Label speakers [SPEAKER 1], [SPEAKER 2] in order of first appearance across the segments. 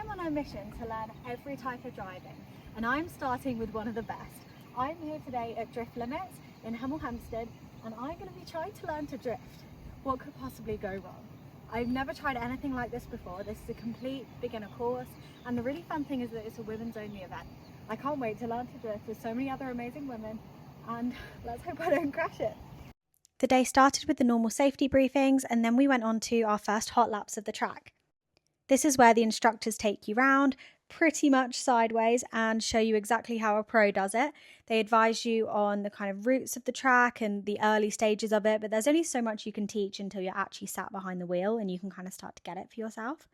[SPEAKER 1] am on a mission to learn every type of driving, and I'm starting with one of the best. I'm here today at Drift Limits in Hemel Hempstead, and I'm going to be trying to learn to drift. What could possibly go wrong? I've never tried anything like this before. This is a complete beginner course, and the really fun thing is that it's a women's only event. I can't wait to learn to drift with so many other amazing women, and let's hope I don't crash it.
[SPEAKER 2] The day started with the normal safety briefings, and then we went on to our first hot laps of the track. This is where the instructors take you round, pretty much sideways, and show you exactly how a pro does it. They advise you on the kind of routes of the track and the early stages of it, but there's only so much you can teach until you're actually sat behind the wheel and you can kind of start to get it for yourself.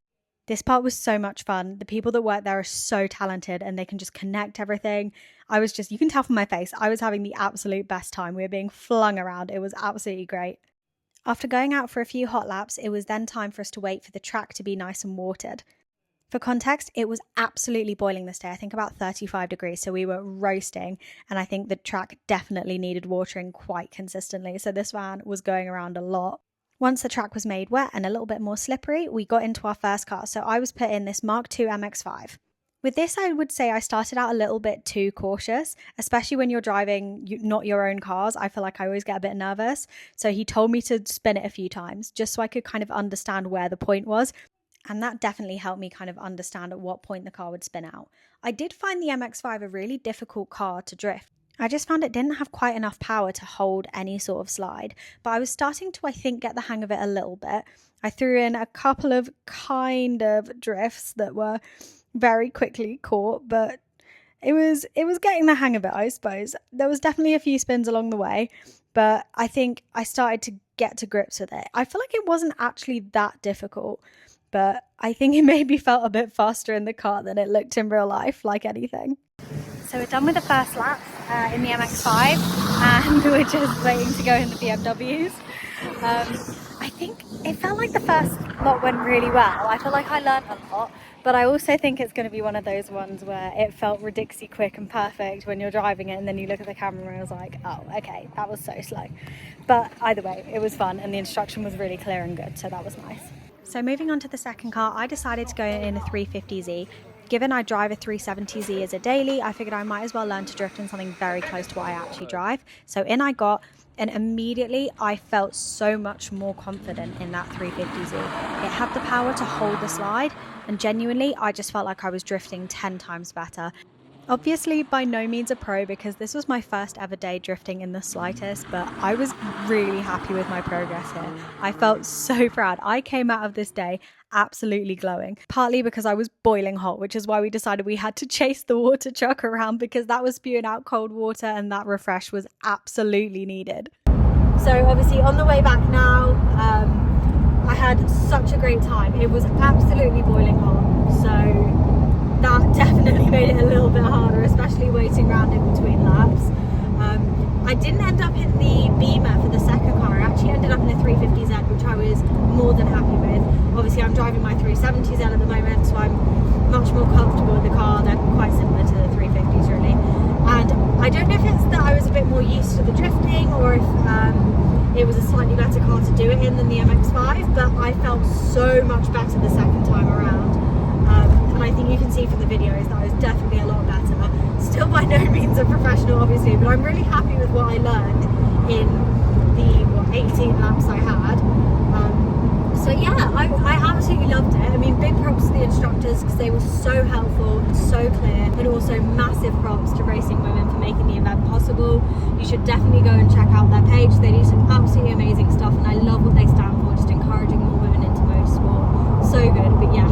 [SPEAKER 2] This part was so much fun. The people that work there are so talented and they can just connect everything. You can tell from my face, I was having the absolute best time. We were being flung around. It was absolutely great. After going out for a few hot laps, it was then time for us to wait for the track to be nice and watered. For context, it was absolutely boiling this day, I think about 35 degrees, so we were roasting, and I think the track definitely needed watering quite consistently, so this van was going around a lot. Once the track was made wet and a little bit more slippery, we got into our first car, so I was put in this Mark II MX-5. With this, I would say I started out a little bit too cautious, especially when you're driving not your own cars. I feel like I always get a bit nervous. So he told me to spin it a few times just so I could kind of understand where the point was. And that definitely helped me kind of understand at what point the car would spin out. I did find the MX-5 a really difficult car to drift. I just found it didn't have quite enough power to hold any sort of slide, but I was starting to, I think, get the hang of it a little bit. I threw in a couple of kind of drifts that were very quickly caught, but it was getting the hang of it, I suppose. There was definitely a few spins along the way, but I think I started to get to grips with it. I feel like it wasn't actually that difficult, but I think it maybe felt a bit faster in the car than it looked in real life, like anything. So we're done with the first lap in the MX-5, and we're just waiting to go in the BMWs. I think it felt like the first lot went really well. I feel like I learned a lot, but I also think it's going to be one of those ones where it felt ridiculously quick and perfect when you're driving it, and then you look at the camera and it was like, oh, okay, that was so slow. But either way, it was fun, and the instruction was really clear and good, so that was nice. So moving on to the second car, I decided to go in a 350Z. Given I drive a 370Z as a daily, I figured I might as well learn to drift in something very close to what I actually drive. So in I got, and immediately I felt so much more confident in that 350Z. It had the power to hold the slide, and genuinely I just felt like I was drifting 10 times better. Obviously by no means a pro, because this was my first ever day drifting in the slightest, but I was really happy with my progress here. I felt so proud. I came out of this day absolutely glowing, partly because I was boiling hot, which is why we decided we had to chase the water truck around, because that was spewing out cold water and that refresh was absolutely needed. So obviously on the way back now, I had such a great time. It was absolutely boiling hot, so that definitely made it a little bit harder, especially waiting around in between laps. I didn't end up in the Beamer for the second car. I actually ended up in a 350Z, which I was more than happy with. Obviously I'm driving my 370Z at the moment, so I'm much more comfortable with the car. They're quite similar to the 350s really. And I don't know if it's that I was a bit more used to the drifting, or if it was a slightly better car to do it in than the MX-5, but I felt so much better the second time around. And I think you can see from the videos that I was definitely a lot better. Still by no means a professional obviously, but I'm really happy with what I learned in the 18 laps I had. So yeah, I absolutely loved it. I mean, big props to the instructors because they were so helpful and so clear, and also massive props to Racing Women for making the event possible. You should definitely go and check out their page. They do some absolutely amazing stuff, and I love what they stand for, just encouraging more women into motorsport. So good. But yeah,